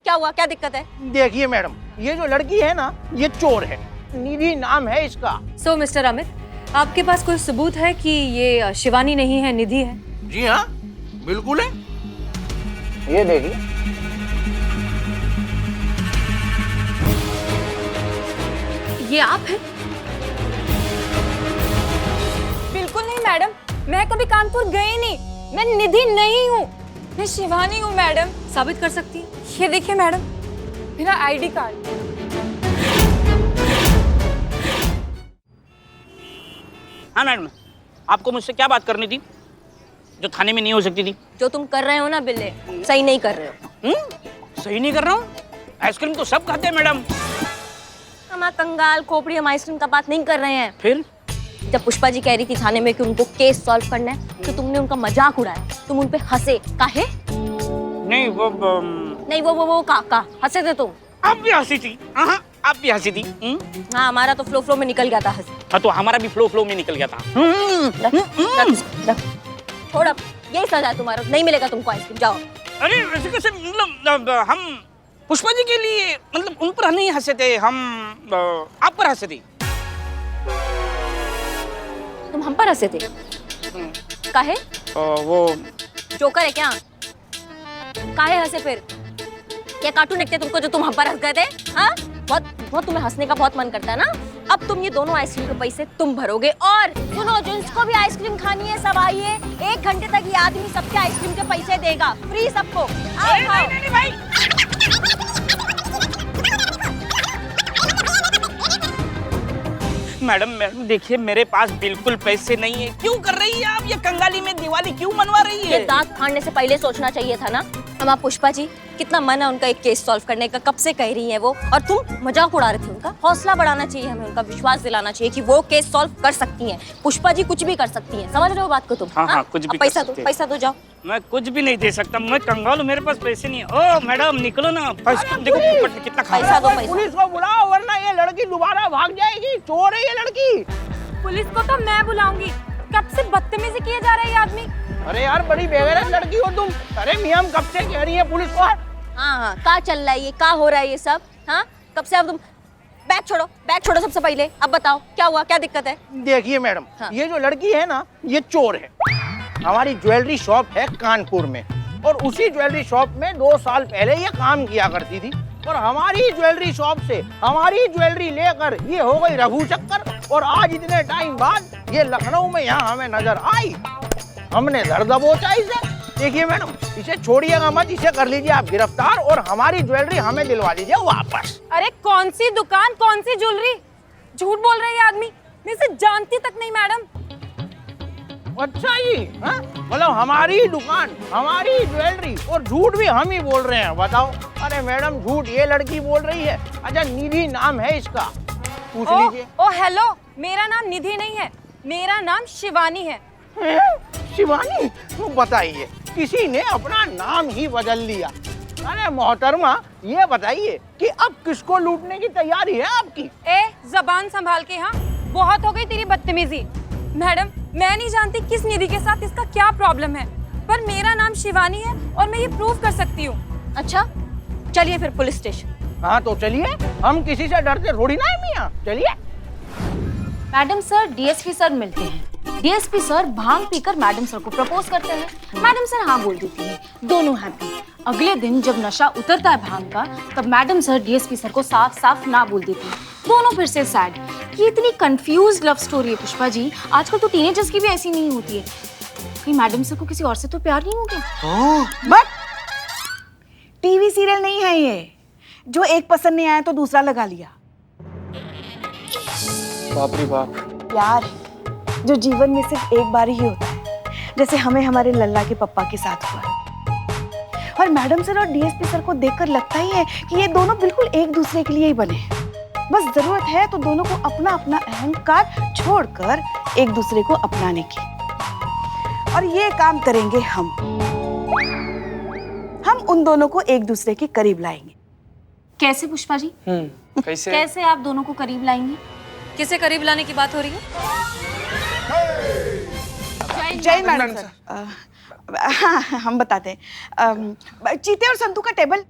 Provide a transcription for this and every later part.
क्या हुआ, क्या दिक्कत है? देखिए मैडम, ये जो लड़की है ना, ये चोर है। निधि नाम है इसका। सो मिस्टर अमित, आपके पास कोई सबूत है कि ये शिवानी नहीं है, निधि है? जी हाँ, बिल्कुल है। ये देखिए। ये आप हैं? बिल्कुल नहीं मैडम, मैं कभी कानपुर गई नहीं। मैं निधि नहीं हूँ, मैं शिवानी हूँ मैडम। साबित कर सकती हैं? ये देखिए मैडम, मेरा आईडी कार्ड। हाँ मैडम, आपको मुझसे क्या बात करनी थी जो थाने में नहीं हो सकती थी? जो तुम कर रहे हो ना बिल्ले, सही नहीं कर रहे हो। सही नहीं कर रहा हूँ? आइसक्रीम तो सब खाते हैं मैडम। हम कंगाल खोपड़ी, हम आइसक्रीम का बात नहीं कर रहे हैं। फिर जब पुष्पा जी कह रही थी थाने में कि उनको केस सॉल्व करना है, तो तुमने उनका मजाक उड़ाया, तुम उन पे हंसे। काहे? नहीं वो नहीं वो का हंसे थे तुम। आप भी हंसी थी। हाँ, आप भी हंसी थी। हाँ, हमारा तो फ्लो में निकल गया था हंसी। हाँ, तो हमारा भी फ्लो में निकल गया था। रख। थोड़ा यही सजा है तुम्हारा, नहीं मिलेगा तुमको आइसक्रीम, जाओ। अरे वैसे कैसे, मतलब हम पुष्पा जी के लिए, मतलब उन पर नहीं हंसे थे, हम आप पर हंसे थे। तुम हम पर हंसे थे? काहे? वो जोकर है क्या? काहे हंसे फिर? क्या कार्टून देखते तुमको जो तुम हम पर हंस गए थे? हाँ, बहुत तुम्हें हंसने का बहुत मन करता है ना। अब तुम ये दोनों आइसक्रीम के पैसे तुम भरोगे। और सुनो, जिसको भी आइसक्रीम खानी है सब आइए, 1 घंटे तक ये आदमी सबके आइसक्रीम के पैसे देगा, फ्री सबको। आओ खाओ। नहीं भाई। मैडम देखिए, मेरे पास बिल्कुल पैसे नहीं है। क्यों कर रही है आप ये कंगाली में दिवाली क्यों मनवा रही है? ये दांत फाड़ने से पहले सोचना चाहिए था ना। हम आप पुष्पा जी, कितना मन है उनका एक केस सॉल्व करने का, कब से कह रही है वो, और तुम मजाक उड़ा रहे थे उनका। हौसला बढ़ाना चाहिए हमें, उनका विश्वास दिलाना चाहिए कि वो केस सॉल्व कर सकती हैं। पुष्पा जी कुछ भी कर सकती हैं, समझ रहे हो बात को तुम? हाँ, कुछ भी पैसा दो, पैसा दो, जाओ। मैं कुछ भी नहीं दे सकता, मैं कंगाल हूँ, मेरे पास पैसे नहीं है। ओ मैडम निकलो ना, देखो पोपट ने कितना खा पैसा दो, पैसा। पुलिस को बुलाओ, वरना ये लड़की दोबारा भाग जाएगी। चोर है ये लड़की। पुलिस को तो मैं बुलाऊंगी। कब से बदतमीजी किए जा रहा है ये आदमी। अरे यार, बड़ी बेगैरत लड़की हो तुम। अरे मियां, कब से कह रही है पुलिस को? हाँ, क्या चल रहा है ये, क्या हो रहा है ये सब? हाँ, कब से? अब तुम बैग छोड़ो सबसे पहले। अब बताओ क्या हुआ, क्या दिक्कत है? देखिए मैडम, हाँ। ये जो लड़की है ना, ये चोर है। हमारी ज्वेलरी शॉप है कानपुर में, और उसी ज्वेलरी शॉप में 2 साल पहले ये काम किया करती थी। और हमारी ज्वेलरी शॉप से हमारी ज्वेलरी लेकर ये हो गई रघु चक्कर, और आज इतने टाइम बाद ये लखनऊ में यहाँ हमें नजर आई। हमने धर दबोचा इसे। देखिए मैडम, इसे छोड़िएगा मत, इसे कर लीजिए आप गिरफ्तार, और हमारी ज्वेलरी हमें दिलवा दीजिए वापस। अरे कौन सी दुकान, कौन सी ज्वेलरी? झूठ बोल रही है आदमी, मैं इसे जानती तक नहीं मैडम। अच्छा जी, मतलब हमारी दुकान, हमारी ज्वेलरी, और झूठ भी हम ही बोल रहे हैं, बताओ। अरे मैडम, झूठ ये लड़की बोल रही है। अच्छा, निधि नाम है इसका, पूछ लीजिए। ओ हेलो, मेरा नाम निधि नहीं है, मेरा नाम शिवानी है। शिवानी? तो बताइए, किसी ने अपना नाम ही बदल लिया। अरे मोहतरमा, ये बताइए कि अब किसको लूटने की तैयारी है आपकी? जबान संभाल के। हाँ, बहुत हो गई तेरी बदतमीजी। मैडम, मैं नहीं जानती किस निधि के साथ इसका क्या प्रॉब्लम है, पर मेरा नाम शिवानी है और मैं ये प्रूव कर सकती हूँ। अच्छा, चलिए फिर पुलिस स्टेशन। हाँ तो चलिए, हम किसी से डरते थोड़ी ना है मियां, चलिए। मैडम सर, डीएसपी सर मिलते हैं। डीएसपी सर भांग पीकर मैडम सर को प्रपोज करते हैं। मैडम सर हाँ बोल देती हैं, दोनों हैप्पी। अगले दिन जब नशा उतरता है भांग का, तब मैडम सर डीएसपी सर को साफ साफ ना बोल देती हैं। दोनों फिर से सैड। ये इतनी कंफ्यूज लव स्टोरी है पुष्पा जी, आजकल तो टीनेजर्स की भी ऐसी नहीं होती है। कहीं मैडम सर को किसी और से तो प्यार नहीं हो गया? बट टीवी सीरियल नहीं है ये, जो एक पसंद नहीं आया तो दूसरा लगा लिया। बाप रे बाप। प्यार जो जीवन में सिर्फ एक बार ही होता है, जैसे हमें हमारे लल्ला के पप्पा के साथ हुआ। और मैडम सर और डीएसपी सर को देखकर लगता ही है कि ये दोनों बिल्कुल एक दूसरे के लिए ही बने हैं। बस जरूरत है तो दोनों को अपना अपना अहंकार छोड़कर एक दूसरे को अपनाने की, और ये काम करेंगे हम उन दोनों को एक दूसरे के करीब लाएंगे। कैसे पुष्पा जी? कैसे? कैसे आप दोनों को करीब लाएंगे? किसे करीब लाने की बात हो रही है? जय मैडम सर। हाँ, हम बताते हैं। चीते और संतू का टेबल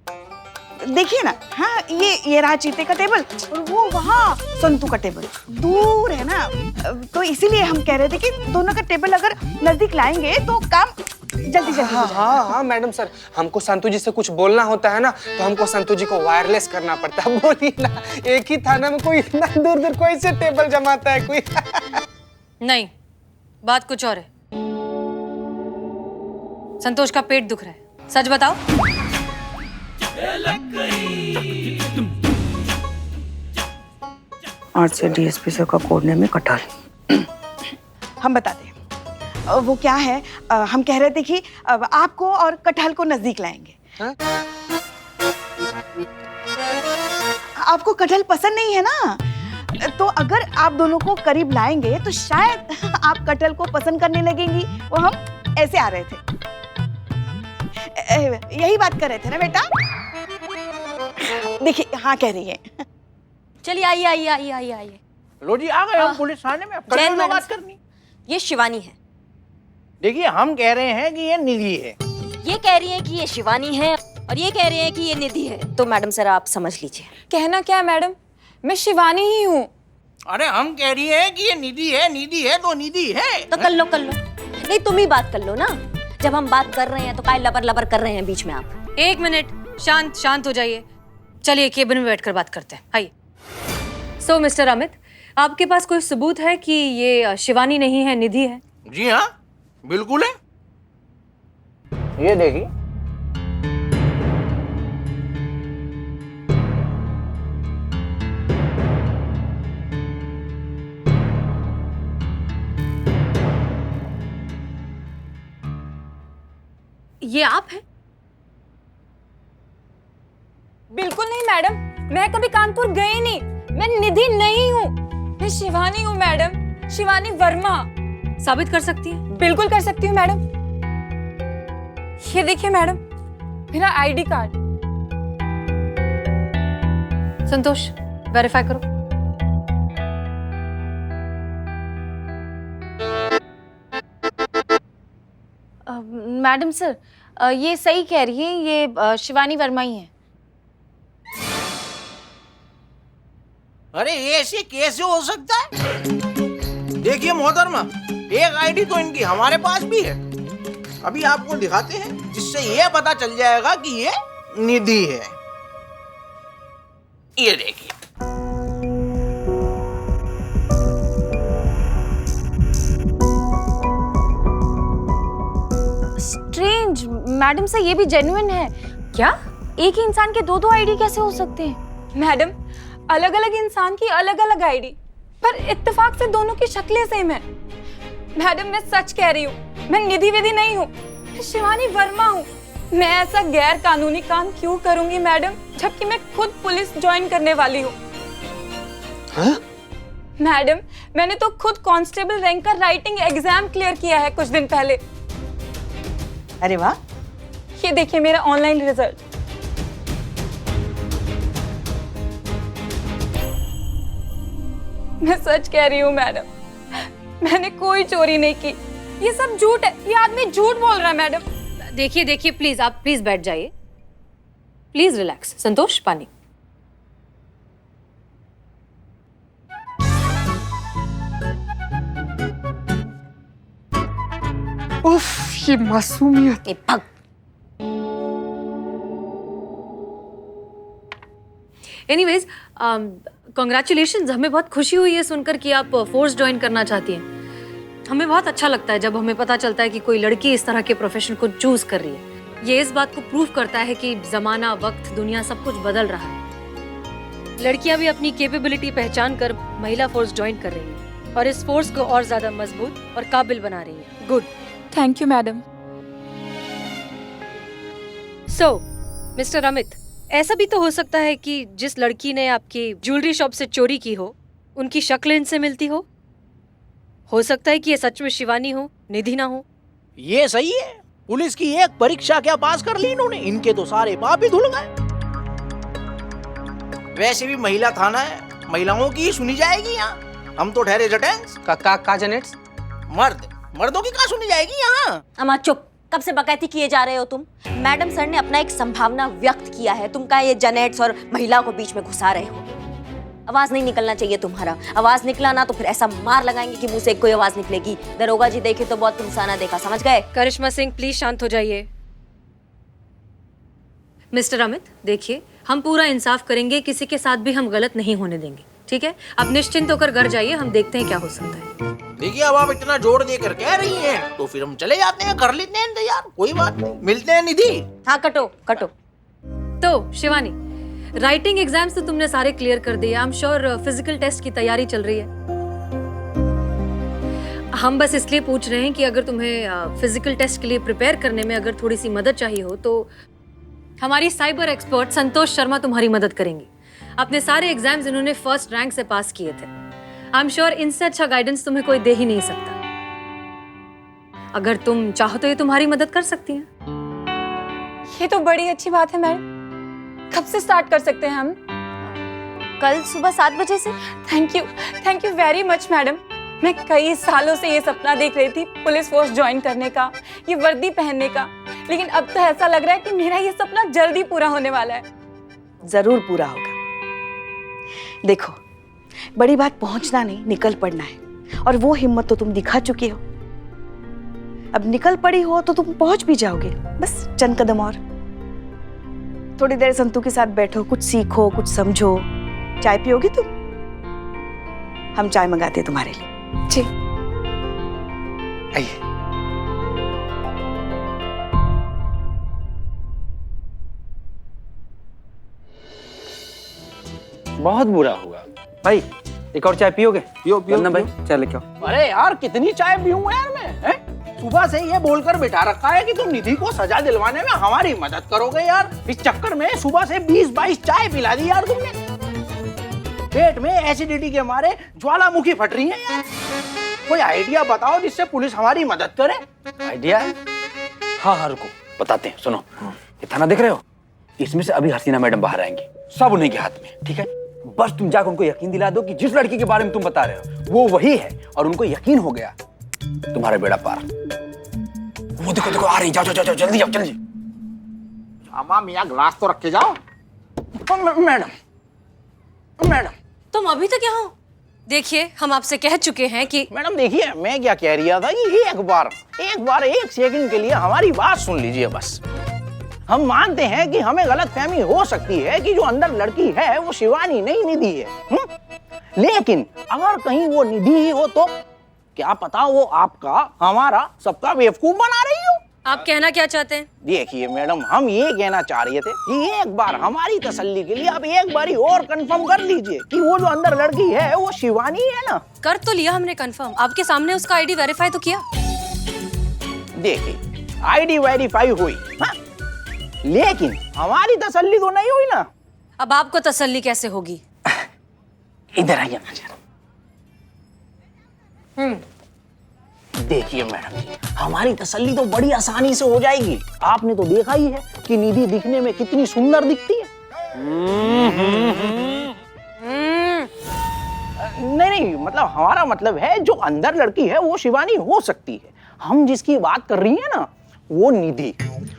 देखिए ना, हाँ ये रहा चीते का टेबल और वो वहाँ संतू का टेबल दूर है ना, तो इसीलिए हम कह रहे थे कि दोनों का टेबल अगर नजदीक लाएंगे तो काम जल्दी जल्दी हो जाएगा। हाँ मैडम सर, हमको संतू जी से कुछ बोलना होता है ना, तो हमको संतू जी को वायरलेस करना पड़ता है। बोलिए ना, एक ही थाना में कोई इतना दूर दूर कोई से टेबल जमाता है कोई? नहीं, बात कुछ और है। संतोष का पेट दुख रहा है, सच बताओ। आज से डीएसपी सर का कोड नेम है कटहल। हम बताते हैं वो क्या है। हम कह रहे थे कि आपको और कटहल को नजदीक लाएंगे। हाँ? आपको कटहल पसंद नहीं है ना, तो अगर आप दोनों को करीब लाएंगे तो शायद आप कटहल को पसंद करने लगेंगी। वो हम ऐसे आ रहे थे, यही बात कर रहे थे ना बेटा? देखिए हाँ कह रही है। चलिए आइए आइए आइए आइए आइए। लो जी आ गए हम पुलिस थाने में। अब जैन कटहल में मैडम बात करनी। ये शिवानी है। देखिए हम कह रहे हैं कि ये निधि है। ये कह रही है कि ये शिवानी है और ये कह रहे हैं कि ये निधि है। तो मैडम सर आप समझ लीजिए। कहना क्या है मैडम, मैं शिवानी ही हूँ। अरे हम कह रही हैं कि ये निधि है तो निधि है। तो कर लो नहीं तुम ही बात कर लो ना। जब हम बात कर रहे हैं तो काय लबर लबर कर रहे हैं बीच में आप। एक मिनट, शांत हो जाइए। चलिए केबिन में बैठकर बात करते हैं। आइए। सो मिस्टर अमित, आपके पास कोई सबूत है कि ये शिवानी नहीं है, निधि है? जी हाँ बिल्कुल है। ये देखिए। ये आप हैं? बिल्कुल नहीं मैडम, मैं कभी कानपुर गई नहीं। मैं निधि नहीं हूँ, मैं शिवानी हूँ मैडम, शिवानी वर्मा। साबित कर सकती हैं? बिल्कुल कर सकती हूँ मैडम। ये देखिए मैडम, मेरा आईडी कार्ड। संतोष, वेरीफाई करो। मैडम सर, ये सही कह रही है, ये शिवानी वर्मा ही है। अरे ये ऐसे कैसे हो सकता है? देखिए मोहतरमा, एक आईडी तो इनकी हमारे पास भी है। अभी आपको दिखाते हैं जिससे ये पता चल जाएगा कि ये निधि है। ये देखिए। स्ट्रेंज, मैडम सर ये भी जेन्युइन है। क्या एक ही इंसान के दो आईडी कैसे हो सकते हैं? मैडम, अलग अलग इंसान की अलग अलग आईडी, पर इत्तेफाक से दोनों की शक्लें सेम है। मैडम मैं सच कह रही हूँ, मैं निधि विधि नहीं हूँ, मैं शिवानी वर्मा हूँ। मैं ऐसा गैर कानूनी काम क्यों करूंगी मैडम, जबकि मैं खुद पुलिस ज्वाइन करने वाली हूँ। हाँ? मैडम मैंने तो खुद कांस्टेबल रैंक का राइटिंग एग्जाम क्लियर किया है कुछ दिन पहले। अरे वाह। ये देखिए मेरा ऑनलाइन रिजल्ट। मैं सच कह रही हूँ मैडम, मैंने कोई चोरी नहीं की। ये सब झूठ है, ये आदमी झूठ बोल रहा है मैडम। देखिए प्लीज, आप प्लीज बैठ जाइए। Please relax. संतोष, पानी। उफ, ये मासूमियत। ए भग। Anyways, congratulations. हमें बहुत खुशी हुई है सुनकर कि आप फोर्स ज्वाइन करना चाहती हैं। हमें बहुत अच्छा लगता है जब हमें पता चलता है कि कोई लड़की इस तरह के प्रोफेशन को चूज कर रही है। ये इस बात को प्रूव करता है कि जमाना, वक्त, दुनिया सब कुछ बदल रहा है। लड़कियां भी अपनी कैपेबिलिटी पहचान कर महिला फोर्स ज्वाइन कर रही हैं और इस फोर्स को और ज्यादा मजबूत और काबिल बना रही हैं। Good. Thank you madam. So mister Amit, ऐसा भी तो हो सकता है कि जिस लड़की ने आपकी ज्वेलरी शॉप से चोरी की हो, उनकी शक्ल इनसे मिलती हो सकता है कि ये सच में शिवानी हो, निधि ना हो। ये सही है। पुलिस की एक परीक्षा क्या पास कर ली इन्होंने, इनके तो सारे पाप ही धुल गए। वैसे भी महिला थाना है, महिलाओं की ही सुनी जाएगी यहाँ। हम तो ठहरे जटेंस। का जेनेट्स? मर्दों की कहाँ सुनी जाएगी यहाँ? अम्मा चुप। कब से बकैती किए जा रहे हो तुम? मैडम सर ने अपना एक संभावना व्यक्त किया है, तुम क्या ये जनेट्स और महिला को बीच में घुसा रहे हो? आवाज नहीं निकलना चाहिए तुम्हारा। आवाज निकला ना तो फिर ऐसा मार लगाएंगे कि मुंह से कोई आवाज निकलेगी। दरोगा जी देखे तो बहुत इंसाना देखा, समझ गए? करिश्मा सिंह प्लीज शांत हो जाइए। मिस्टर अमित देखिए, हम पूरा इंसाफ करेंगे, किसी के साथ भी हम गलत नहीं होने देंगे, ठीक है? आप निश्चिंत होकर घर जाइए, हम देखते हैं क्या हो सकता है। देखिए अब आप इतना जोर देकर कह रही हैं तो फिर हम चले जाते हैं, कर लेते हैं इंतजार, कोई बात नहीं, मिलते हैं निधि। हाँ कटो कटो। तो शिवानी, राइटिंग एग्जाम्स तो तुमने सारे क्लियर कर दिए। I am sure physical test की तैयारी चल रही है। हम बस इसलिए पूछ रहे हैं कि अगर तुम्हें फिजिकल टेस्ट के लिए प्रिपेयर करने में अगर थोड़ी सी मदद चाहिए हो तो हमारी साइबर एक्सपर्ट संतोष शर्मा तुम्हारी मदद करेंगी। अपने सारे एग्जाम्स इन्होंने फर्स्ट रैंक से पास किए थे। आई एम श्योर इनसे अच्छा गाइडेंस तुम्हें कोई दे ही नहीं सकता। अगर तुम चाहो तो ये तुम्हारी मदद कर सकती हैं। ये तो बड़ी अच्छी बात है मैडम। कब से स्टार्ट कर सकते हैं हम? कल सुबह 7 बजे से। Thank you very much madam. मैं कई सालों से ये सपना देख रही थी पुलिस फोर्स ज्वाइन करने का, ये वर्दी पहनने का, लेकिन अब तो ऐसा लग रहा है कि मेरा ये सपना जल्दी पूरा होने वाला है। जरूर पूरा होगा। देखो, बड़ी बात पहुंचना नहीं, निकल पड़ना है, और वो हिम्मत तो तुम दिखा चुकी हो। अब निकल पड़ी हो तो तुम पहुंच भी जाओगे, बस चंद कदम और। थोड़ी देर संतू के साथ बैठो, कुछ सीखो, कुछ समझो। चाय पियोगी तुम? हम चाय मंगाते हैं तुम्हारे लिए। जी। आइए। बहुत बुरा हुआ भाई। एक और चाय पियोगे? पियो पियो भाई, चाय लेके आओ। अरे यार कितनी चाय पीऊंगा यार मैं, हैं? सुबह से ये बोलकर बिठा रखा है कि तुम निधि को सजा दिलवाने में हमारी मदद करोगे यार। इस चक्कर में सुबह से 20-22 चाय पिला दी यार तुमने। पेट में एसिडिटी के मारे ज्वालामुखी फट रही है यार। कोई आइडिया बताओ जिससे पुलिस हमारी मदद करे। आइडिया? हाँ रुको बताते हैं, सुनो। ये थाना देख रहे हो? इसमें से अभी हसीना मैडम बाहर आएंगी, सब उन्हीं के हाथ में, ठीक है? बस तुम जाकर उनको यकीन दिला दो कि जिस लड़की के बारे में तुम बता रहे हो वो वही है, और उनको यकीन हो गया, तुम्हारा बेड़ा पार। वो देखो देखो आ रही, जाओ जाओ जाओ, जल्दी जाओ जल्दी। अम्मा मियाँ ग्लास तो रख के जाओ। मैडम तुम अभी तक यहाँ हो? देखिए, हम आपसे कह चुके हैं कि मैडम देखिए, मैं क्या कह रहा था कि एक बार 1 सेकंड के लिए हमारी बात सुन लीजिए बस। हम मानते हैं कि हमें गलतफहमी हो सकती है कि जो अंदर लड़की है वो शिवानी नहीं निधि है, लेकिन अगर कहीं वो निधि ही हो तो क्या पता वो आपका, हमारा, सबका बेवकूफ बना रही हो। आप कहना क्या चाहते हैं? देखिए मैडम, हम ये कहना चाह रहे थे कि एक बार हमारी तसल्ली के लिए आप एक बारी और कंफर्म कर लीजिए कि वो जो अंदर लड़की है वो शिवानी है ना। कर तो लिया हमने कंफर्म, आपके सामने उसका आईडी वेरीफाई तो किया। देखिए आईडी वेरीफाई हुई, हाँ? लेकिन हमारी तसल्ली तो नहीं हुई ना। अब आपको तसल्ली कैसे होगी? इधर आइए ना जरा। देखिए मैडम जी, हमारी तसल्ली तो बड़ी आसानी से हो जाएगी। आपने तो देखा ही है कि निधि दिखने में कितनी सुंदर दिखती है। नहीं, मतलब हमारा मतलब है जो अंदर लड़की है वो शिवानी हो सकती है। हम जिसकी बात कर रही है ना वो निधि,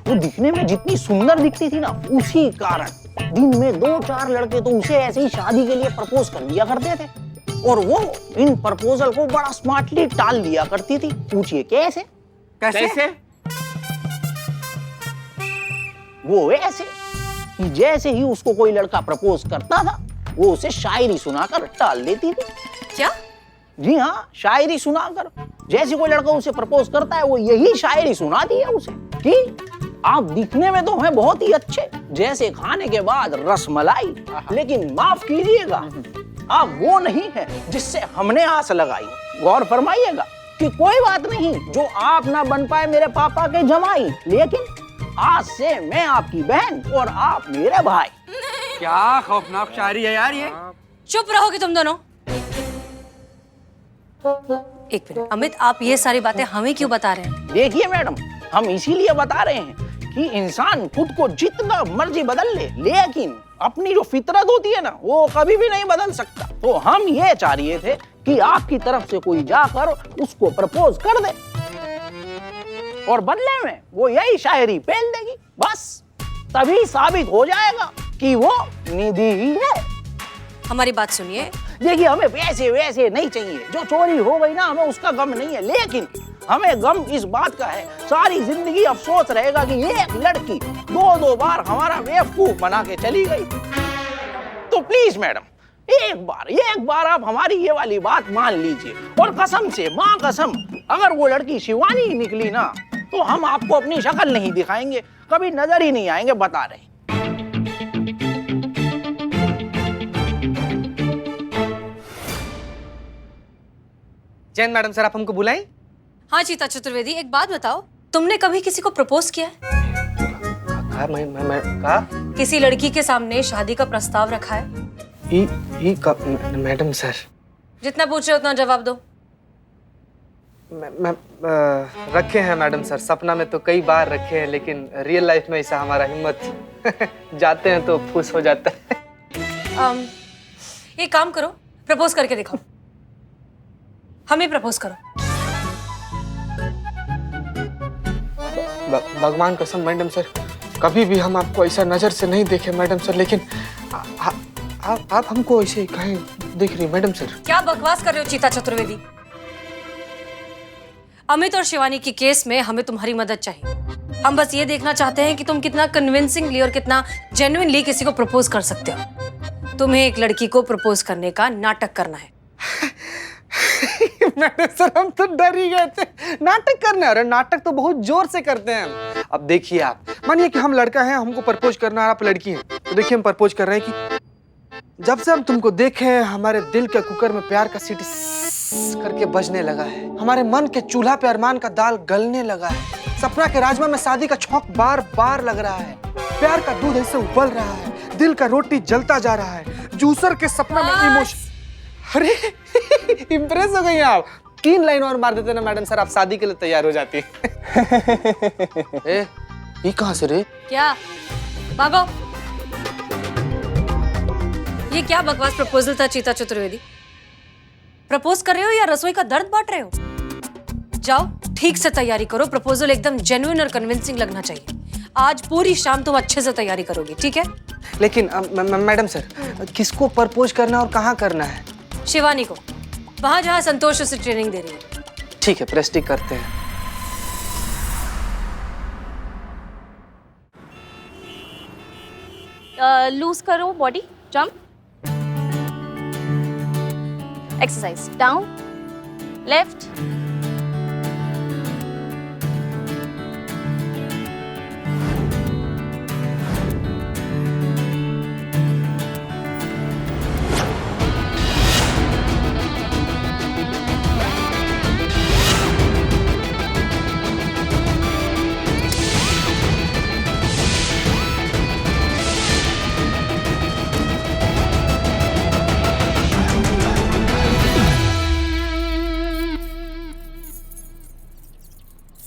वो दिखने में जितनी सुंदर दिखती थी ना, उसी कारण दिन में 2-4 लड़के तो उसे ऐसे ही शादी के लिए प्रपोज कर दिया करते थे, और वो इन प्रपोजल को बड़ा स्मार्टली टाल दिया करती थी। पूछिए कैसे? कैसे? वो ऐसे कि जैसे ही उसको कोई लड़का प्रपोज करता था वो उसे शायरी सुनाकर टाल देती थी। क्या? जी हाँ, शायरी सुनाकर। जैसे कोई लड़का उसे प्रपोज करता है वो यही शायरी सुनाती है उसे कि आप दिखने में तो हैं बहुत ही अच्छे, जैसे खाने के बाद रसमलाई, लेकिन माफ कीजिएगा आप वो नहीं है जिससे हमने आस लगाई। गौर फरमाइएगा कि कोई बात नहीं जो आप ना बन पाए मेरे पापा के जमाई, लेकिन आज से मैं आपकी बहन और आप मेरे भाई। क्या खौफनाक शायरी है यार ये। चुप रहोगे तुम दोनों। एक मिनट अमित, आप ये सारी बातें हमें क्यों बता रहे हैं? देखिए मैडम, हम इसीलिए बता रहे हैं कि इंसान खुद को जितना मर्जी बदल ले, लेकिन अपनी जो फितरत होती है ना वो कभी भी नहीं बदल सकता। तो हम ये चाह रहे थे कि आपकी तरफ से कोई जाकर उसको प्रपोज कर दे। और बदले में वो यही शायरी पेल देगी। बस तभी साबित हो जाएगा कि वो निधि ही है। हमारी बात सुनिए। देखिए हमें वैसे वैसे नहीं चाहिए, जो चोरी हो गई ना हमें उसका गम नहीं है, लेकिन हमें गम इस बात का है सारी जिंदगी अफसोस रहेगा कि एक लड़की दो बार हमारा बेवकूफ बना के चली गई। तो प्लीज मैडम एक बार आप हमारी ये वाली बात मान लीजिए, और कसम से माँ कसम अगर वो लड़की शिवानी ही निकली ना तो हम आपको अपनी शक्ल नहीं दिखाएंगे, कभी नजर ही नहीं आएंगे, बता रहे। जैन मैडम सर, आप हमको बुलाएं? हाँ चीता चतुर्वेदी, एक बात बताओ, तुमने कभी किसी को प्रपोज किया है? कहा किसी लड़की के सामने शादी का प्रस्ताव रखा है? मैडम सर, जितना पूछ रहे हो उतना जवाब दो। मैं रखे हैं मैडम सर, सपना में तो कई बार रखे हैं, लेकिन रियल लाइफ में ऐसा हमारा हिम्मत जाते हैं तो फुस हो जाता है। एक काम करो, प्रपोज करके दिखाओ, हमें प्रपोज करो। भगवान कसम मैडम सर, कभी भी हम आपको ऐसा नजर से नहीं देखे मैडम सर, लेकिन आप हमको ऐसे कहीं देख रही मैडम सर। क्या बकवास कर रहे हो चीता चतुर्वेदी? अमित और शिवानी की केस में हमें तुम्हारी मदद चाहिए। हम बस ये देखना चाहते हैं कि तुम कितना कन्विंसिंगली और कितना जेन्युइनली किसी को प्रपोज कर सकते हो। तुम्हें एक लड़की को प्रपोज करने का नाटक करना है। मैडम सर, हम तो डर ही गए थे। नाटक करना है? अरे नाटक तो बहुत जोर से करते हैं हम। अब देखिए, आप मानिए कि हम लड़का हैं, हमको प्रपोज करना है, आप लड़की हैं, तो देखिए हम प्रपोज कर रहे हैं कि जब से हम तुमको देखे हमारे दिल के कुकर में प्यार का सीटी करके बजने लगा है, हमारे मन के चूल्हा पे अरमान का दाल गलने लगा है, सपना के राजमा में शादी का छौंक बार बार लग रहा है, प्यार का दूध ऐसे उबल रहा है, दिल का रोटी जलता जा रहा है, जूसर के सपना में इमोशन। अरे इम्प्रेस हो गई आप। 3 लाइन और मार देते ना मैडम सर, आप शादी के लिए तैयार हो जाती। ये कहाँ से रे? क्या भागो? ये क्या बकवास प्रपोजल था चीता चतुर्वेदी? प्रपोज कर रहे हो या रसोई का दर्द बांट रहे हो? जाओ ठीक से तैयारी करो, प्रपोजल एकदम जेन्युइन और कन्विंसिंग लगना चाहिए। आज पूरी शाम तुम अच्छे से तैयारी करोगी, ठीक है? लेकिन मैडम सर, किसको प्रपोज करना और कहाँ करना है? शिवानी को, वहां जहां संतोष उसे ट्रेनिंग दे रही है। ठीक है, प्रेस्टिक करते हैं। लूज करो body, jump, exercise, down, left,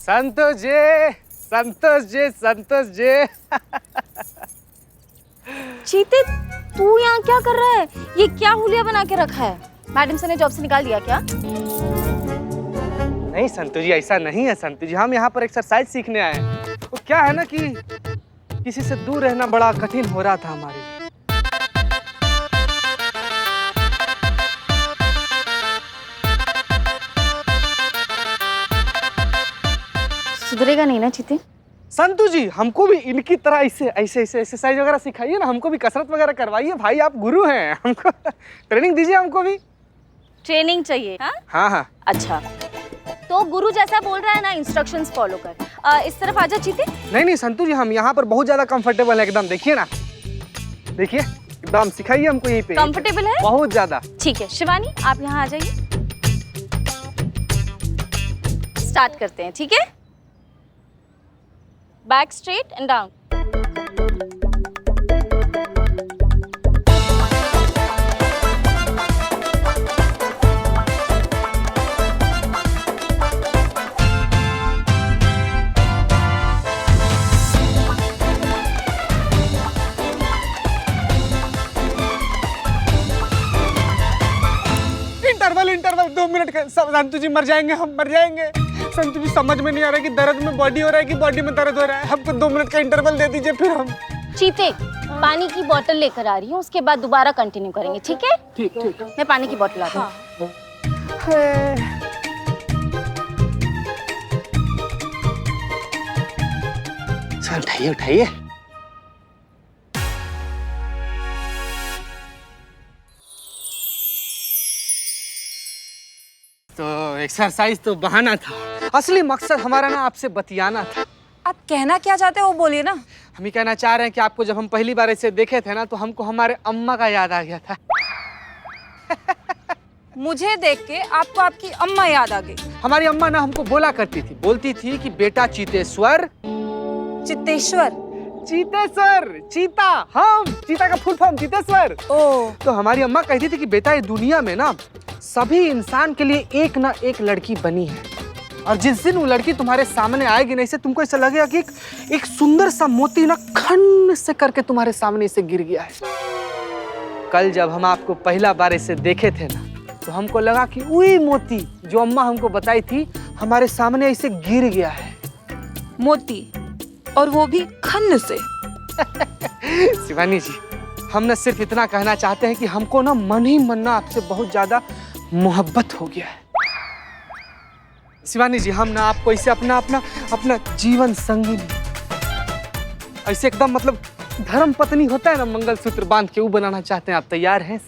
Santosh ji, Santosh ji, Santosh ji. चीते तू यहाँ क्या कर रहा है? ये क्या हुलिया बना के रखा है? मैडम सर ने जॉब से निकाल दिया क्या? नहीं संतोष जी, ऐसा नहीं है संतोष जी, हम यहाँ पर एक्सरसाइज सीखने आए हैं। वो क्या है ना कि किसी से दूर रहना बड़ा कठिन हो रहा था हमारे लिए। सुधरेगा नहीं ना चीते? संतु जी, हमको भी इनकी तरह ऐसे ऐसे ऐसे एक्सरसाइज वगैरह सिखाइए ना, हमको भी कसरत वगैरह करवाइए। भाई आप गुरु हैं, हमको ट्रेनिंग दीजिए, हमको भी ट्रेनिंग चाहिए। हाँ हाँ हाँ। अच्छा, तो गुरु जैसा बोल रहा है ना, इंस्ट्रक्शंस फॉलो कर। इस तरफ आजा चीते। नहीं नहीं संतु जी, हम यहाँ पर बहुत ज्यादा कंफर्टेबल है एकदम। देखिए ना, देखिए एकदम सिखाइए हमको यहीं पे। कंफर्टेबल है? बहुत ज्यादा। ठीक है शिवानी, आप यहाँ आ जाइए, स्टार्ट करते हैं। ठीक है, back straight and down. Interval 2 minute का। संतु जी मर जाएंगे, हम मर जाएंगे। संतु जी समझ में नहीं आ रहा कि दर्द में बॉडी हो रहा है कि बॉडी में दर्द हो रहा है। हमको 2 मिनट का इंटरवल दे दीजिए फिर हम। चीते, पानी की बोतल लेकर आ रही हूँ, उसके बाद दोबारा कंटिन्यू करेंगे, ठीक है? ठीक ठीक। मैं पानी की बोतल लाती हूँ। चल उठाइए उठाइए। तो एक्सरसाइज तो बहाना था, असली मकसद हमारा ना आपसे बतियाना था। आप कहना क्या चाहते हो वो बोलिए ना। हम ही कहना चाह रहे हैं कि आपको जब हम पहली बार ऐसे देखे थे ना तो हमको हमारे अम्मा का याद आ गया था। मुझे देख के आपको आपकी अम्मा याद आ गई। हमारी अम्मा ना हमको बोलती थी कि बेटा चीतेश्वर। चित्तेश्वर? चीतेश्वर, चीता, हम चीता का फुल फॉर्म चीतेश्वर। ओ, तो हमारी अम्मा कहती थी कि बेटा ये दुनिया में ना सभी इंसान के लिए एक ना एक लड़की बनी है, और जिस दिन वो लड़की तुम्हारे सामने आएगी ना, इसे तुमको ऐसा लगेगा कि एक सुंदर सा मोती ना खन से करके तुम्हारे सामने से गिर गया है। कल जब हम आपको पहला बार ऐसे देखे थे ना तो हमको लगा कि वही मोती जो अम्मा हमको बताई थी हमारे सामने ऐसे गिर गया है। मोती, और वो भी खन्न से। शिवानी जी, हम ना सिर्फ इतना कहना चाहते हैं कि हमको ना मन ही मन ना आपसे बहुत ज्यादा मोहब्बत हो गया है। शिवानी जी, हम ना आपको ऐसे अपना जीवन संगी, ऐसे एकदम मतलब धर्म पत्नी होता है ना मंगलसूत्र बांध के, वो बनाना चाहते हैं। आप तैयार हैं?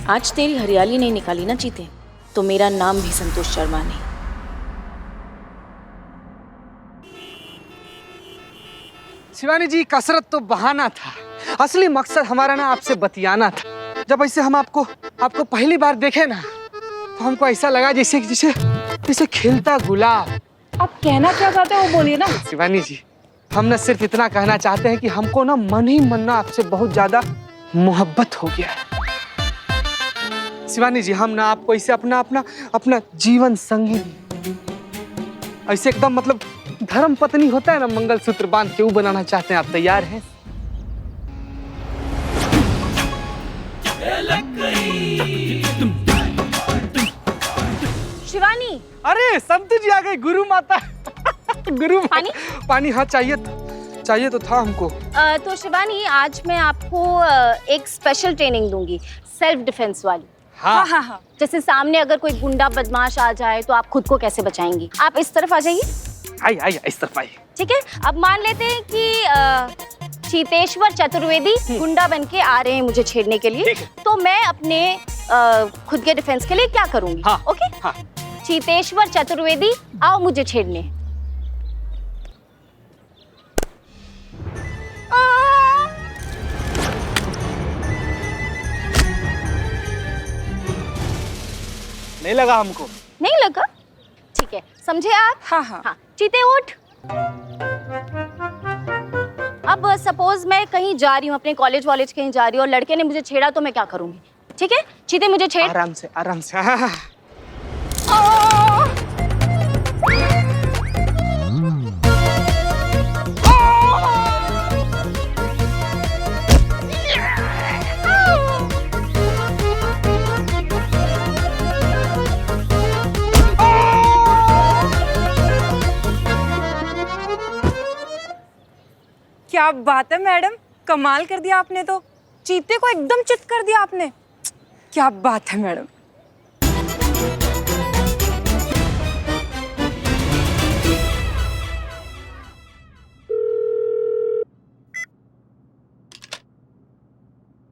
आज तेरी हरियाली नहीं निकाली ना चीते, तो मेरा नाम भी संतोष शर्मा नहीं। शिवानी जी, कसरत तो बहाना था, असली मकसद हमारा ना आपसे बतियाना था। जब ऐसे हम आपको पहली बार देखे ना तो हमको ऐसा लगा जैसे खिलता गुलाब। आप कहना क्या चाहते हो वो बोलिए ना। शिवानी जी, हम ना सिर्फ इतना कहना चाहते हैं कि हमको ना मन ही मन ना आपसे बहुत ज्यादा मोहब्बत हो गया है। शिवानी जी, हम ना आपको ऐसे अपना जीवन संगी, ऐसे एकदम मतलब धर्म पत्नी होता है ना मंगलसूत्र बांध के, वो बनाना चाहते हैं। आप तैयार हैं? शिवानी, अरे संतु जी आ गए, गुरु माता। गुरु पानी? पानी, हाँ चाहिए तो था हमको। तो शिवानी, आज मैं आपको एक स्पेशल ट्रेनिंग दूंगी, सेल्फ डिफेंस वाली। हाँ हाँ हाँ। जैसे सामने अगर कोई गुंडा बदमाश आ जाए तो आप खुद को कैसे बचाएंगी। आप इस तरफ आ जाइए। आई इस तरफ आई। ठीक है, अब मान लेते हैं कि चीतेश्वर चतुर्वेदी गुंडा बन के आ रहे हैं मुझे छेड़ने के लिए, तो मैं अपने खुद के डिफेंस के लिए क्या करूंगी। हाँ, ओके हाँ। चीतेश्वर चतुर्वेदी, आओ मुझे छेड़ने। नहीं लगा हमको? नहीं लगा? ठीक है, समझे आप? हाँ हाँ। हाँ, चीते उठ। अब सपोज मैं कहीं जा रही हूँ, अपने कॉलेज कहीं जा रही हूँ, और लड़के ने मुझे छेड़ा तो मैं क्या करूंगी? ठीक है, चीते मुझे छेड़। आराम से आराम से। हाँ। क्या बात है मैडम, कमाल कर दिया आपने तो। चीते को एकदम चित कर दिया आपने। क्या बात है मैडम।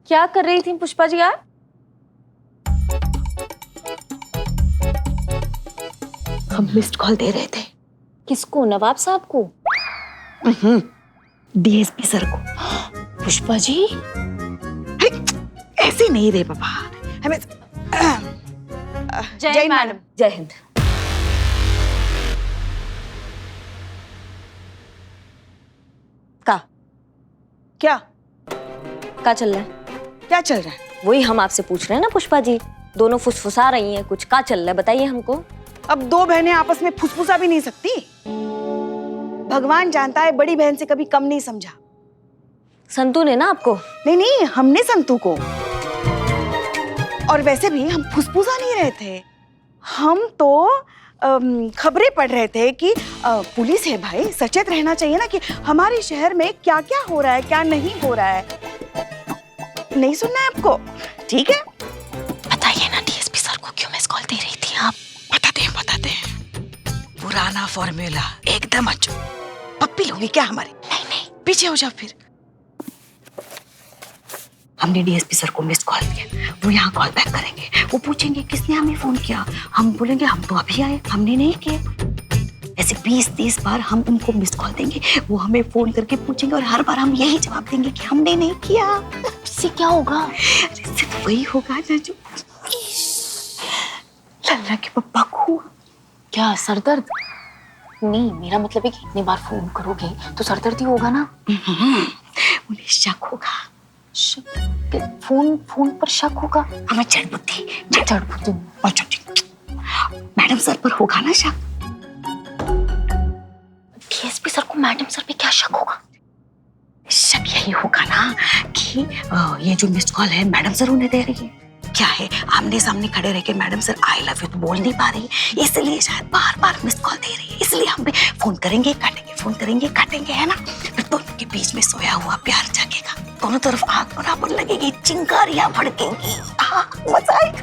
क्या कर रही थी पुष्पा जी आप? हम मिस्ड कॉल दे रहे थे। किसको? नवाब साहब को? डीएसपी सर को। पुष्पा जी, ऐसे नहीं रे बाबा, हमें जय हिंद मैडम। जय हिंद। क्या क्या चल रहा है? क्या चल रहा है? वही हम आपसे पूछ रहे हैं ना पुष्पा जी, दोनों फुसफुसा रही हैं, कुछ क्या चल रहा है बताइए हमको। अब 2 बहनें आपस में फुसफुसा भी नहीं सकती। भगवान जानता है बड़ी बहन से कभी कम नहीं समझा। संतू ने ना आपको? नहीं, हमने संतू को। और वैसे भी हम फुसफुसा नहीं रहे थे, हम तो खबरें पढ़ रहे थे कि पुलिस है भाई, सचेत रहना चाहिए ना कि हमारे शहर में क्या क्या हो रहा है, क्या नहीं हो रहा है। नहीं सुनना है आपको? ठीक है, बताइए ना डीएसपी सर को क्यों मिस कॉल दे रही थी आप? बताते हैं। पुराना फॉर्मूला एकदम अचूक। पप्पी लोगी क्या हमारी? नहीं, पीछे हो जाओ फिर। हमने डीएसपी सर को मिस कॉल दिया, वो यहाँ कॉल बैक करेंगे, वो पूछेंगे किसने हमें फोन किया, हम बोलेंगे हम तो अभी आए, हमने नहीं किया। ऐसे 20-30 बार हम उनको मिस कॉल देंगे, वो हमें फोन करके पूछेंगे और हर बार हम यही जवाब देंगे कि हमने नहीं किया। इससे क्या होगा? इससे तो वही होगा ना जो लल्ला के पप्पा को। क्या सर दर्द? नहीं, मेरा मतलब है कि इतनी बार फोन करोगे तो सर दर्द ही होगा ना। उन्हें शक होगा। फोन पर शक होगा? हमें जड़ बुद्धि मैडम सर पर होगा ना शक। डीएसपी सर को मैडम सर पे क्या शक होगा? शक यही होगा ना कि ये जो मिस्ड कॉल है मैडम सर उन्हें दे रही है। क्या है, आमने सामने खड़े रह के madam sir I love you तो बोल नहीं पा रही, इसलिए शायद बार बार मिस्ड कॉल दे रही है। इसलिए हम भी फोन करेंगे काटेंगे, है ना? फिर दोनों के बीच में सोया हुआ प्यार जागेगा, दोनों तरफ आग बराबर लगेगी, चिंगारियां भड़केंगी, मजा आएगा।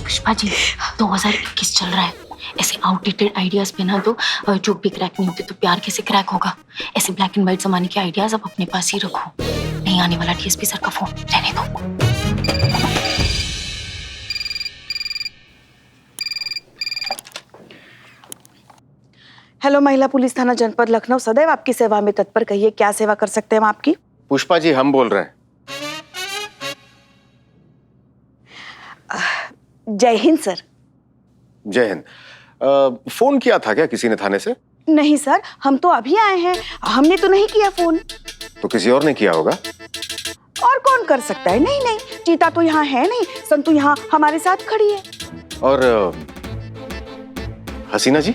पुष्पा जी, 2021 चल रहा है, ऐसे आउटडेटेड आइडियाज पे ना तो जो भी क्रैक नहीं होते तो प्यार कैसे क्रैक होगा? ऐसे ब्लैक एंड व्हाइट जमाने के आइडियाज अब अपने पास ही रखो। नहीं आने वाला डीएसपी सर का फोन, रहने दो। हेलो, महिला पुलिस थाना जनपद लखनऊ सदैव आपकी सेवा में तत्पर। कहिए क्या सेवा कर सकते हैं हम आपकी? पुष्पा जी, हम बोल रहे हैं। जय हिंद सर। जय हिंद। फोन किया था क्या किसी ने थाने से? नहीं सर, हम तो अभी आए हैं, हमने तो नहीं किया फोन। तो किसी और ने किया होगा। और कौन कर सकता है? नहीं, चीता तो यहाँ है नहीं, संतू यहाँ हमारे साथ खड़ी है। और हसीना जी?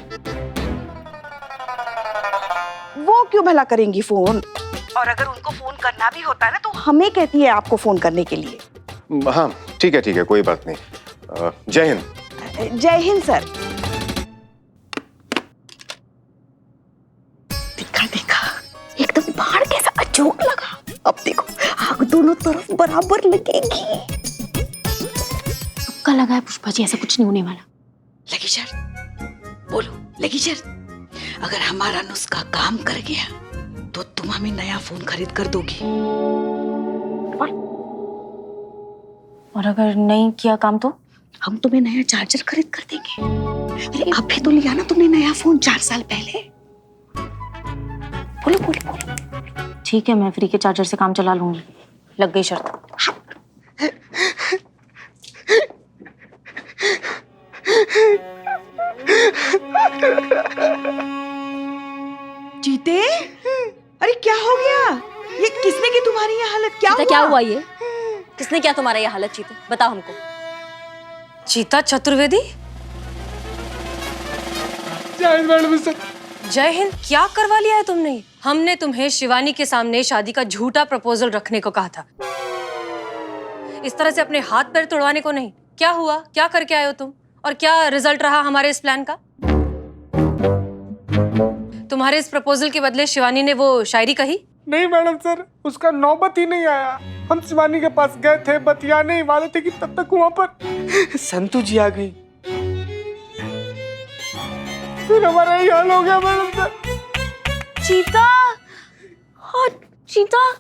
वो क्यों भला करेंगी फोन? और अगर उनको फोन करना भी होता है ना तो हमें कहती है आपको फोन करने के लिए। हाँ ठीक है, कोई बात नहीं। जय हिंद। जय हिंद सर। देखा एकदम बाढ़ कैसा अचूक लगा। अब देखो आग दोनों तरफ बराबर लगेगी। तुक्का लगा है पुष्पा जी, ऐसा कुछ नहीं होने वाला। लगी शर्त बोलो, लगी शर्त। अगर हमारा नुस्खा काम कर गया तो तुम हमें नया फोन खरीद कर दोगी। और अगर नहीं किया काम तो हम तुम्हें नया चार्जर खरीद कर देंगे। अरे अभी तो लिया ना तुमने नया फोन 4 साल पहले। बोलो। ठीक है, मैं फ्री के चार्जर से काम चला लूंगी। लग गई शर्त। जीते, अरे क्या हो गया? ये किसने की तुम्हारी ये हालत? क्या हुआ ये? किसने किया तुम्हारा ये हालत? चीते, बताओ हमको। चीता चतुर्वेदी? जय हिंद। क्या करवा लिया है तुमने? हमने तुम्हें शिवानी के सामने शादी का झूठा प्रपोजल रखने को कहा था, इस तरह से अपने हाथ पैर तोड़वाने को नहीं। क्या हुआ? क्या करके आए हो तुम? और क्या रिजल्ट रहा हमारे इस प्लान का? तुम्हारे इस प्रपोजल के बदले शिवानी ने वो शायरी कही? नहीं मैडम सर, उसका नौबत ही नहीं आया। हम शिवानी के पास गए थे, बतियाने ही वाले थे कि तब तक वहां पर संतू जी आ गई। फिर हमारा ये हाल हो गया मैडम सर। चीता, हाँ चीता।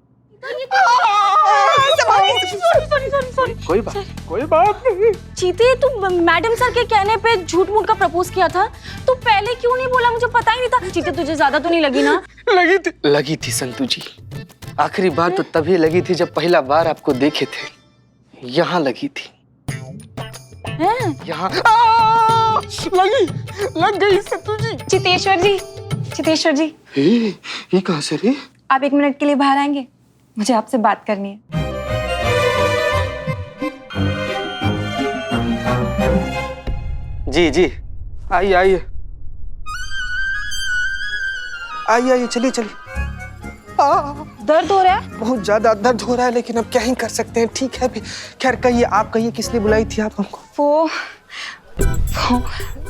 कोई बात नहीं। चीते, तू मैडम सर के कहने पे झूठ मूठ का प्रपोज किया था, तू पहले क्यों नहीं बोला? मुझे पता ही नहीं था। चीते, तुझे ज्यादा तो नहीं लगी ना? लगी थी संतू जी। आखिरी बार तो तभी लगी थी जब पहला बार आपको देखे थे। यहाँ लगी थी। यहाँ लग गई संतू जी। चितेश्वर जी, ये कहाँ से रे? आप 1 मिनट के लिए बाहर आएंगे? मुझे आपसे बात करनी है। जी आइए चलिए। दर्द हो रहा है? बहुत ज्यादा दर्द हो रहा है, लेकिन अब क्या ही कर सकते हैं। ठीक है, अभी खैर कहिए, आप कहिए किस लिए बुलाई थी आप हमको? वो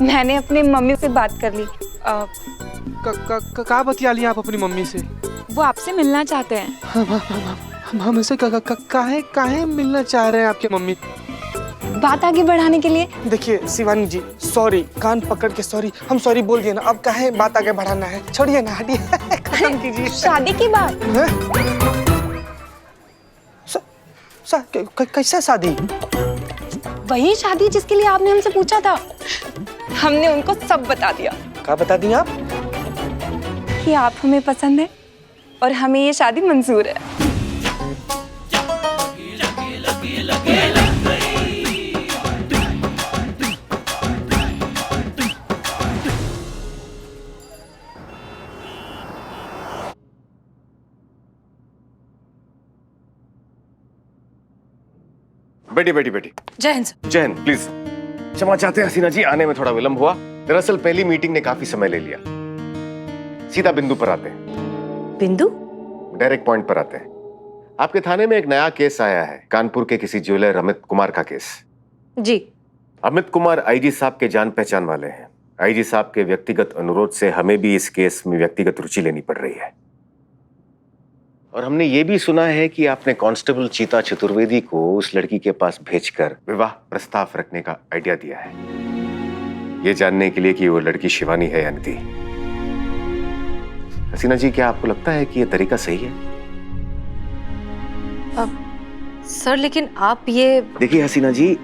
मैंने अपनी मम्मी से बात कर ली। कहाँ बतिया लिया आप अपनी मम्मी से? वो आपसे मिलना चाहते हैं। हम ऐसे काहे मिलना चाह रहे हैं आपकी मम्मी? बात आगे बढ़ाने के लिए। देखिए शिवानी जी, सॉरी, कान पकड़ के सॉरी, हम सॉरी बोल दिए ना, अब काहे बात आगे बढ़ाना है, छोड़िए ना, हटिए, खत्म कीजिए। शादी की बात। कैसा शादी? वही शादी जिसके लिए आपने हमसे पूछा था। हमने उनको सब बता दिया। क्या बता दिया आप? कि आप हमें पसंद है और हमें ये शादी मंजूर है। बैठी बैठी बैठी। जय हिंद सर। जय हिंद। प्लीज क्षमा चाहते हैं हसीना जी, आने में थोड़ा विलंब हुआ। दरअसल पहली मीटिंग ने काफी समय ले लिया। सीधा बिंदु पर आते हैं। बिंदु? डायरेक्ट पॉइंट पर आते हैं। आपके थाने में एक नया केस आया है, कानपुर के किसी ज्वेलर अमित कुमार का केस। जी। अमित कुमार आईजी साहब के जान पहचान वाले हैं। आईजी साहब के व्यक्तिगत अनुरोध से हमें भी इस केस में व्यक्तिगत रुचि लेनी पड़ रही है। और हमने ये भी सुना है कि आपने कांस्टेबल चीता चतुर्वेदी को उस लड़की के पास भेजकर विवाह प्रस्ताव रखने का आइडिया दिया है, ये जानने के लिए कि वो लड़की शिवानी है या नहीं। हसीना जी, क्या आपको लगता है कि ये तरीका सही है? सर लेकिन आप ये देखिए हसीना जी,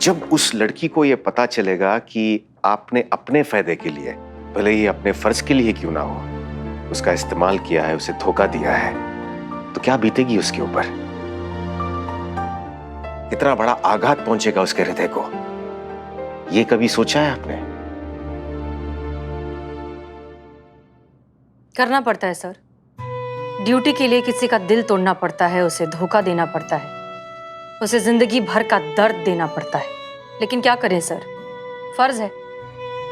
जब उस लड़की को ये पता चलेगा कि आपने अपने फायदे के लिए, भले ही अपने फर्ज के लिए क्यों ना हो, उसका इस्तेमाल किया है, उसे धोखा दिया है, तो क्या बीतेगी उसके ऊपर? कितना बड़ा आघात पहुंचेगा उसके हृदय को, ये कभी सोचा है आपने? करना पड़ता है सर। ड्यूटी के लिए किसी का दिल तोड़ना पड़ता है, उसे धोखा देना पड़ता है, उसे जिंदगी भर का दर्द देना पड़ता है। लेकिन क्या करें सर, फर्ज है,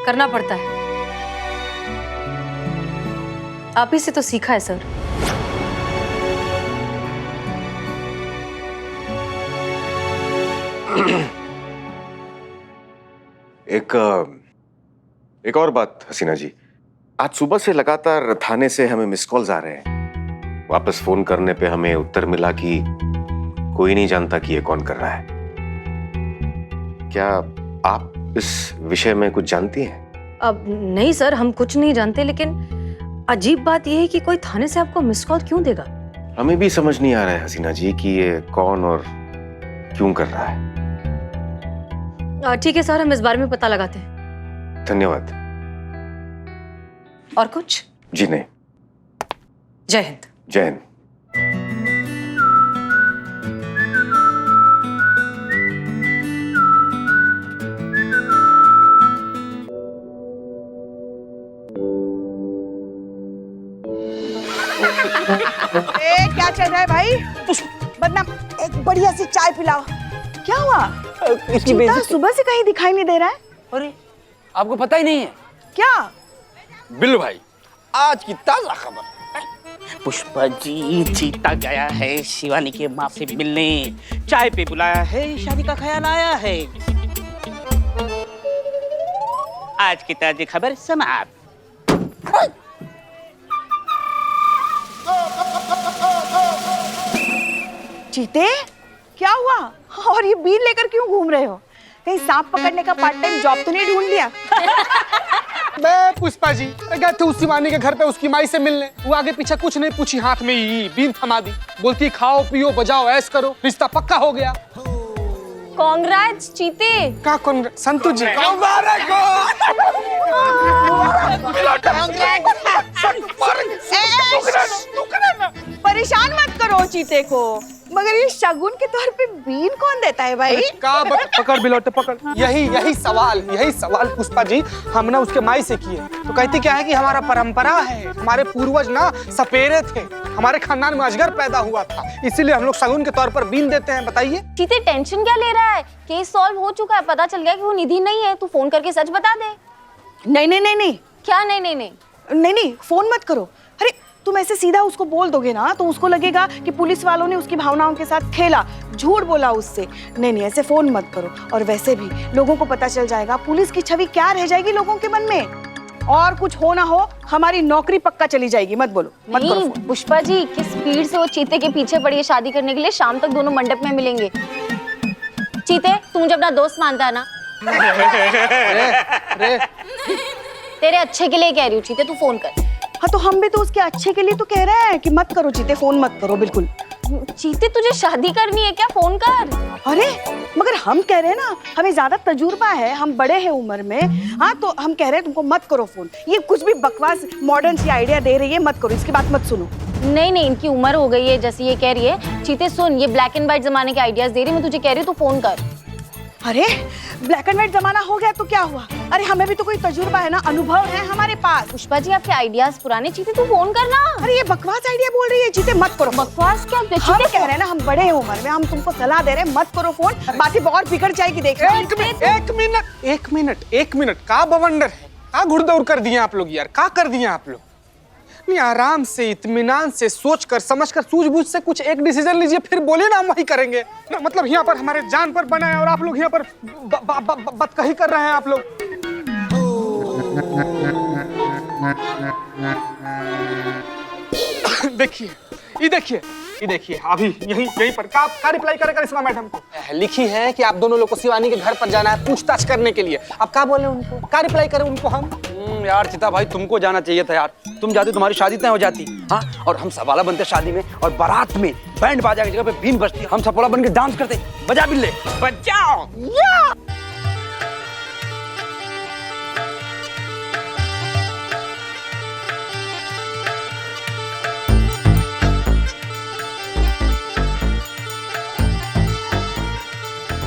करना पड़ता है। आप ही से तो सीखा है सर। एक और बात हसीना जी, आज सुबह से लगातार थाने से हमें मिस कॉल्स आ रहे हैं। वापस फोन करने पे हमें उत्तर मिला कि कोई नहीं जानता कि ये कौन कर रहा है। क्या आप इस विषय में कुछ जानती हैं? अब नहीं सर, हम कुछ नहीं जानते, लेकिन अजीब बात यह है कि कोई थाने से आपको मिस कॉल क्यों देगा? हमें भी समझ नहीं आ रहा है हसीना जी कि ये कौन और क्यों कर रहा है। ठीक है सर, हम इस बारे में पता लगाते हैं। धन्यवाद। और कुछ? जी नहीं। जय हिंद। जय हिंद। क्या चल रहा है भाई? बदनाम, एक बढ़िया सी चाय पिलाओ। क्या हुआ? चीता सुबह से कहीं दिखाई नहीं दे रहा है। अरे आपको पता ही नहीं है क्या? बिल्लू भाई, आज की ताजा खबर। पुष्पा जी, चीता गया है शिवानी के माँ से मिलने, चाय पे बुलाया है, शादी का ख्याल आया है। आज की ताजी खबर समाप्त। चीते, क्या हुआ? और ये बीन लेकर क्यों घूम रहे हो? कहीं सांप पकड़ने का पार्ट टाइम जॉब तो नहीं ढूंढ लिया? मैं पुष्पा जी गए थे उस शिवानी के घर पे उसकी माई से मिलने। वो आगे पीछे कुछ नहीं पूछी, हाथ में ही बीन थमा दी, बोलती खाओ पियो बजाओ ऐश करो, रिश्ता पक्का हो गया। कांग्रेट्स चीते। का कौन? संतु जी परेशान मत करो चीते को, मगर ये शगुन के तौर पे बीन कौन देता है भाई? पकड़ बिलौटे पकड़। यही सवाल पुष्पा जी हम ना उसके माई से किए, तो कहती क्या है कि हमारा परंपरा है, हमारे पूर्वज ना सपेरे थे, हमारे खानदान में अजगर पैदा हुआ था, इसीलिए हम लोग शगुन के तौर पर बीन देते हैं। बताइए चीते, टेंशन क्या ले रहा है? केस सॉल्व हो चुका है, पता चल गया कि वो निधि नहीं है। तू फोन करके सच बता दे। नहीं। क्या नहीं? नहीं, फोन मत करो। अरे तुम ऐसे सीधा उसको बोल दोगे ना तो उसको लगेगा कि पुलिस वालों ने उसकी भावनाओं के साथ खेला, झूठ बोला उससे। नहीं, ऐसे फोन मत करो। और वैसे भी लोगों को पता चल जाएगा, पुलिस की छवि क्या रह जाएगी लोगों के मन में। और कुछ हो ना हो, हमारी नौकरी पक्का चली जाएगी। मत बोलो, मत करो नहीं फोन। पुष्पा जी, किस स्पीड से वो चीते के पीछे पड़ी है शादी करने के लिए। शाम तक दोनों मंडप में मिलेंगे। चीते, तू मुझे अपना दोस्त मानता है ना? तेरे अच्छे के लिए कह रही हूँ चीते, तू फोन कर। हाँ तो हम भी तो उसके अच्छे के लिए तो कह रहे हैं कि मत करो चीते, फोन मत करो बिल्कुल। चीते, तुझे शादी करनी है क्या? फोन कर। अरे मगर हम कह रहे हैं ना, हमें ज्यादा तजुर्बा है, हम बड़े हैं उम्र में। हाँ तो हम कह रहे हैं तुमको मत करो फोन। ये कुछ भी बकवास मॉडर्न सी आइडिया दे रही है, मत करो, इसकी बात मत सुनो। नहीं, इनकी उम्र हो गई है जैसे ये कह रही है। चीते सुन, ये ब्लैक एंड व्हाइट जमाने के आइडियाज दे रही है, मैं तुझे कह रही हूँ तू फोन कर। अरे ब्लैक एंड व्हाइट जमाना हो गया तो क्या हुआ? अरे हमें भी तो कोई तजुर्बा है ना, अनुभव है हमारे पास। पुष्पा जी, आपके आइडियाज पुराने। चीते, तू फोन करना। अरे ये बकवास आइडिया बोल रही है चीते, मत करो। बकवास क्या? हम कह रहे हैं ना, हम बड़े हैं उम्र में, हम तुमको सलाह दे रहे हैं मत करो फोन, बातें बहुत बिगड़ जाएगी। देख एक मिनट का बवंडर है, का घुड़दौड़ कर दिए आप लोग यार, का कर दिए आप लोग? नहीं, आराम से, इत्मीनान से, सोच कर, समझ कर, सूझबूझ से कुछ एक डिसीजन लीजिए, फिर बोलिए ना हम वही करेंगे ना। मतलब यहाँ पर हमारे जान पर बना है और आप लोग यहाँ पर बदकही कर रहे हैं आप लोग। देखिए, ये देखिए अभी यहीं पर का रिप्लाई करेगा करिश्मा मैडम को? लिखी है कि आप दोनों लोग को शिवानी के घर पर जाना है पूछताछ करने के लिए। अब क्या बोले उनको, क्या रिप्लाई करें उनको हम? यार चिता भाई, तुमको जाना चाहिए था यार। तुम जाते तुम्हारी शादी तय हो जाती। हाँ, और हम सवाला बनते शादी में, और बारात में बैंड बाजा की जगह पे बीन बजती, हम सपोला बन के डांस करते। बजा बिल्ले बजाओ।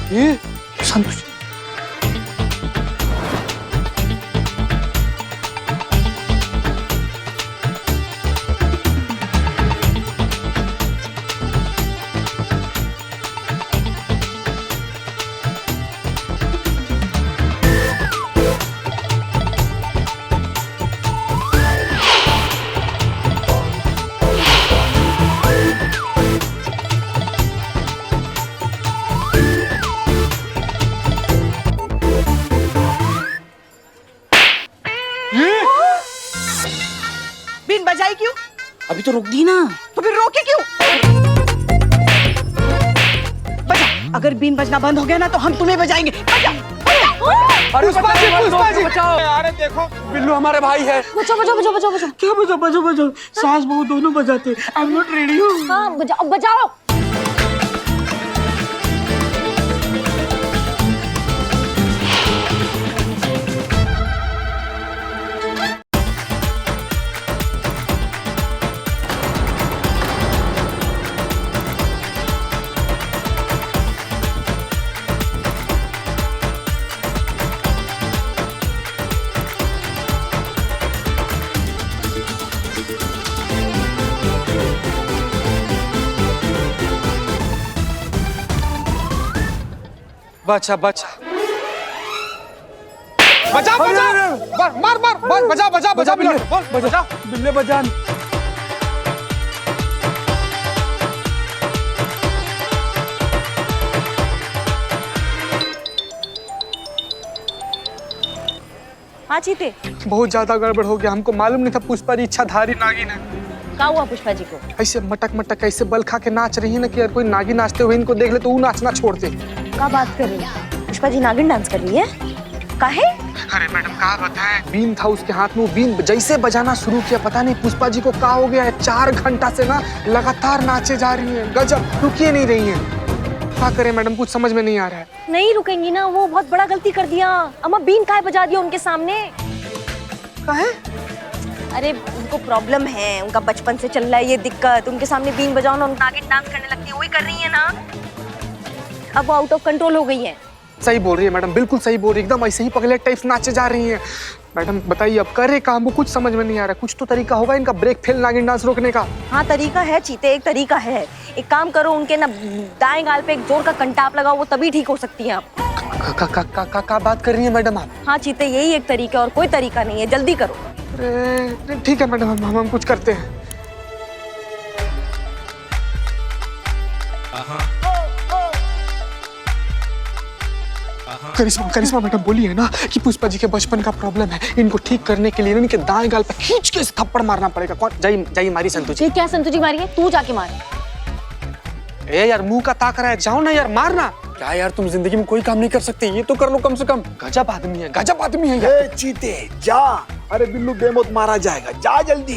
ये संतोष, बीन बजाई क्यों? अभी तो रोक दी ना। तो फिर रोके क्यों? बजा, अगर बीन बजना बंद हो गया ना तो हम तुम्हें बजाएंगे। बजा, बजा। अरे पुष्पा जी, बचाओ। अरे देखो, बिल्लू हमारे भाई है। बजाओ बजाओ बजाओ बजाओ बजाओ। क्या बजाओ? सास बहू दोनों बजाते। आई एम नॉट रेडी हूँ। हाँ बजाओ बजाओ। बचा बचा बजा बजा मार बजा बजा बजा बजा बिल्ले बजा। हाँ चीते, बहुत ज्यादा गड़बड़ हो गया, हमको मालूम नहीं था पुष्पा जी इच्छाधारी नागिन है। क्या हुआ पुष्पा जी को? ऐसे मटक मटक ऐसे बल खा के नाच रही है ना कि यार कोई नागिन नाचते हुए इनको देख ले तो वो नाचना छोड़ते। क्या बात कर रही है? पुष्पा जी नागिन डांस कर रही है? काहे? अरे मैडम क्या बताएं, बीन था उसके हाथ में, वो बीन जैसे बजाना शुरू किया, पता नहीं पुष्पा जी को क्या हो गया है, 4 घंटा से ना लगातार नाचे जा रही है, गजब, रुकिए नहीं रही है। क्या करें मैडम, कुछ समझ में नहीं आ रहा है। नहीं रुकेंगी ना, वो बहुत बड़ा गलती कर दिया। अम्मा बीन काहे बजा दिया उनके सामने? काहे? अरे उनको प्रॉब्लम है, उनका बचपन से चल रहा है ये दिक्कत। उनके सामने बीन बजाओ ना, उनका नागिन डांस करने लगती है, वही कर रही है ना। अब वो आउट ऑफ कंट्रोल हो गई है। सही बोल रही है मैडम, बिल्कुल सही बोल रही है, एकदम ऐसे ही पगले टाइप नाचे जा रही हैं। मैडम बताइए अब करे काम, वो कुछ समझ में नहीं आ रहा, कुछ तो तरीका होगा इनका ब्रेक फेल नागिन डांस रोकने का। हाँ तरीका है चीते, एक तरीका है। एक काम करो, उनके ना दाएं गाल पे एक जोर का कंटाप लगाओ, वो तभी ठीक हो सकती है। आप का बात कर रही है मैडम आप? हाँ चीते, यही एक तरीका, और कोई तरीका नहीं है, जल्दी करो। अरे ठीक है मैडम, हम कुछ करते हैं। करिश्मा मैडम बोली है ना कि पुष्पा जी के बचपन का प्रॉब्लम है, इनको ठीक करने के लिए ना इनके दाएं गाल पे खींच के इस थप्पड़ मारना पड़ेगा। कौन जाइए मारी संतु जी। ये क्या संतु जी मारी है? तू जाके मार। ए यार मुंह का ताक रहा है, जाओ ना यार मारना। क्या यार तुम जिंदगी में कोई काम नहीं कर सकते, ये तो कर लो कम से कम। गजब आदमी है यार। चीते जा, अरे बिल्लू बेमौत मारा जाएगा, जा जल्दी।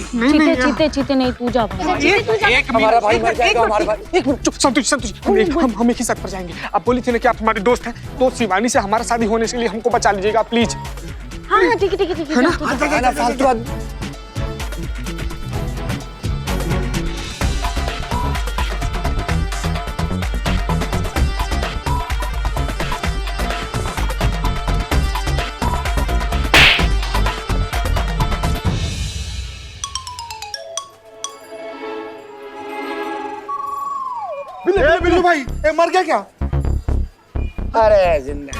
चीते नहीं, तू जा भाई। हमारा भाई मर जाएगा, हमारा भाई। एक मिनट चुप, संतोष हम एक ही साथ पर जाएंगे। आप बोली थी ना कि आप हमारे दोस्त हैं, तो शिवानी से हमारा शादी होने के लिए हमको बचा लीजिएगा प्लीज। हाँ ठीक है है ना? फालतू आदमी। बिल्लू भाई मर गया क्या? अरे जिंदा।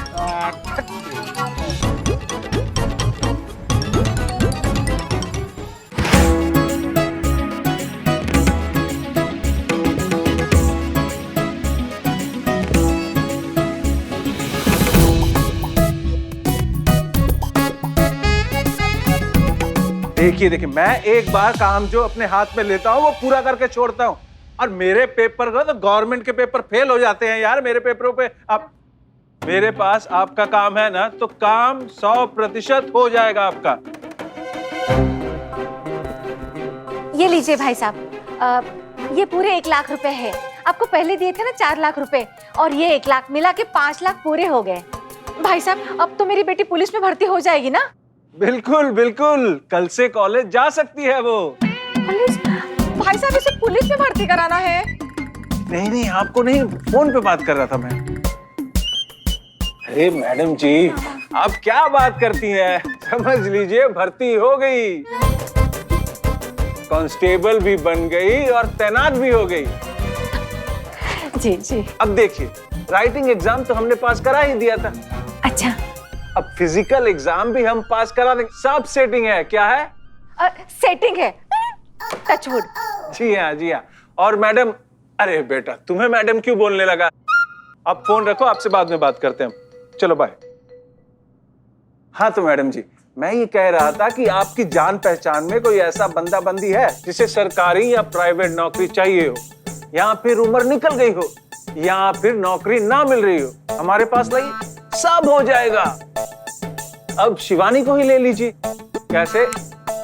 देखिए मैं एक बार काम जो अपने हाथ में लेता हूँ वो पूरा करके छोड़ता हूँ, और मेरे पेपर का तो गवर्नमेंट के पेपर फेल हो जाते हैं यार मेरे पेपरों पे। आप मेरे पास आपका काम है ना, तो काम 100% हो जाएगा आपका। ये लीजिए भाई साहब, ये पूरे 1 लाख रुपए है। आपको पहले दिए थे ना 4 लाख रुपए, और ये 1 लाख मिला के 5 लाख पूरे हो गए। भाई साहब अब तो मेरी बेटी पुलिस में भर्ती हो जाएगी ना? बिल्कुल बिल्कुल, कल से कॉलेज जा सकती है वो। पुलिस? भाई साहब इसे पुलिस में भर्ती कराना है? नहीं आपको नहीं, फोन पे बात कर रहा था मैं। अरे मैडम जी आप क्या बात करती हैं, समझ लीजिए भर्ती हो गई, कांस्टेबल भी बन गई और तैनात भी हो गई। जी। अब देखिए, राइटिंग एग्जाम तो हमने पास करा ही दिया था। अच्छा, अब फिजिकल एग्जाम भी हम पास करा देंगे। सब सेटिंग है। क्या है? सेटिंग है। टचवुड। जी हाँ। और मैडम, अरे बेटा तुम्हें मैडम क्यों बोलने लगा? आप फोन रखो, आपसे बाद में बात करते हैं। चलो बाय। हाँ तो मैडम जी, मैं ये कह रहा था कि आपकी जान पहचान में कोई ऐसा बंदा बंदी है जिसे सरकारी या प्राइवेट नौकरी चाहिए हो, या फिर उम्र निकल गई हो, या फिर नौकरी ना मिल रही हो, हमारे पास लाइए, सब हो जाएगा। अब शिवानी को ही ले लीजिए। कैसे?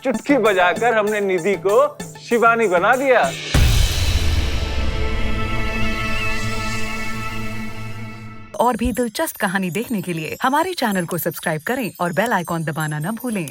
चुटकी बजाकर हमने निधि को शिवानी बना दिया। और भी दिलचस्प कहानी देखने के लिए हमारे चैनल को सब्सक्राइब करें और बेल आइकॉन दबाना न भूलें।